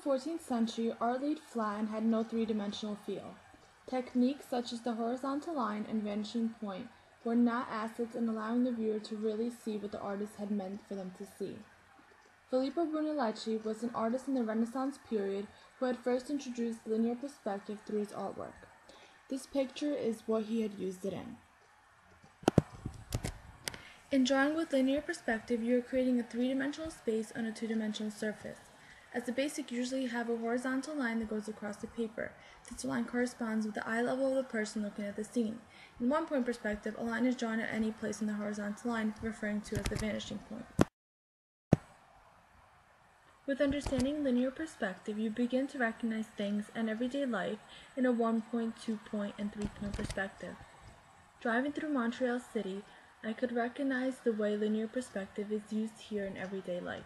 14th century, art laid flat and had no three-dimensional feel. Techniques such as the horizontal line and vanishing point were not assets in allowing the viewer to really see what the artist had meant for them to see. Filippo Brunelleschi was an artist in the Renaissance period who had first introduced linear perspective through his artwork. This picture is what he had used it in. In drawing with linear perspective, you are creating a three-dimensional space on a two-dimensional surface. As the basic, you usually have a horizontal line that goes across the paper. This line corresponds with the eye level of the person looking at the scene. In one-point perspective, a line is drawn at any place in the horizontal line, referring to as the vanishing point. With understanding linear perspective, you begin to recognize things and everyday life in a 1-point, 2-point, and 3-point perspective. Driving through Montreal City, I could recognize the way linear perspective is used here in everyday life.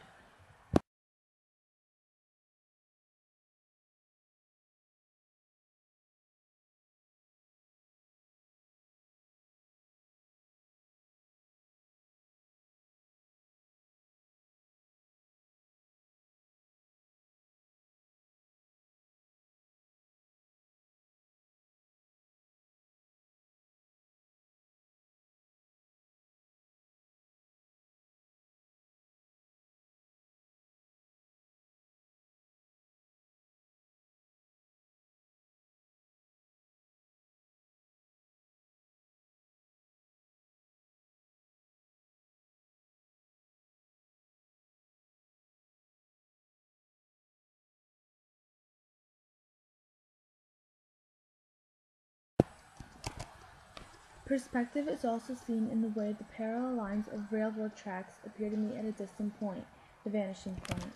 Perspective is also seen in the way the parallel lines of railroad tracks appear to meet at a distant point, the vanishing point.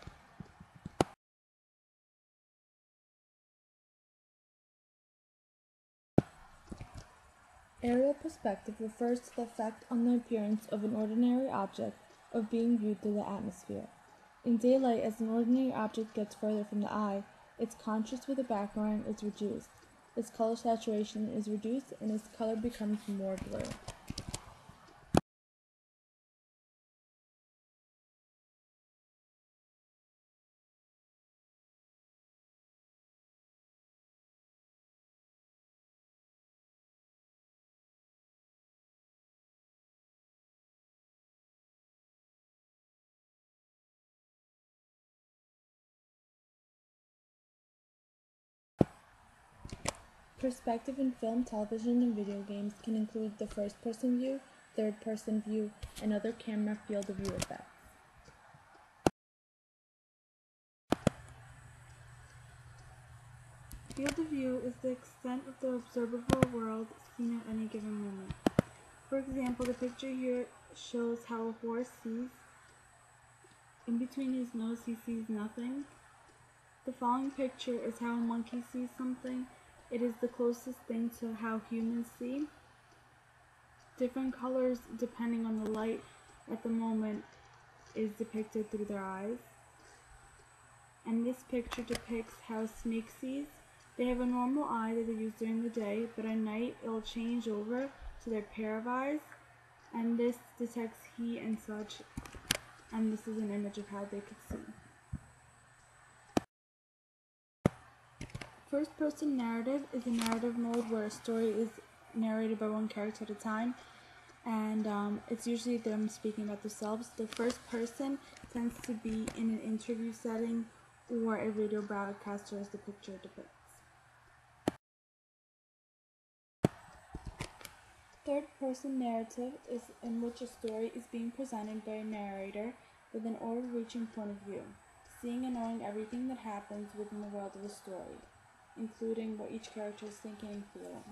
Aerial perspective refers to the effect on the appearance of an ordinary object of being viewed through the atmosphere. In daylight, as an ordinary object gets further from the eye, its contrast with the background is reduced. Its color saturation is reduced and its color becomes more blue. Perspective in film, television, and video games can include the first-person view, third-person view, and other camera field of view effects. Field of view is the extent of the observable world seen at any given moment. For example, the picture here shows how a horse sees. In between his nose, he sees nothing. The following picture is how a monkey sees something. It is the closest thing to how humans see. Different colors depending on the light at the moment is depicted through their eyes. And this picture depicts how a snake sees. They have a normal eye that they use during the day, but at night it will change over to their pair of eyes, and this detects heat and such, and this is an image of how they could see. First-person narrative is a narrative mode where a story is narrated by one character at a time, and it's usually them speaking about themselves. The first person tends to be in an interview setting or a radio broadcaster, as the picture depicts. Third-person narrative is in which a story is being presented by a narrator with an overreaching point of view, seeing and knowing everything that happens within the world of the story, including what each character is thinking and feeling.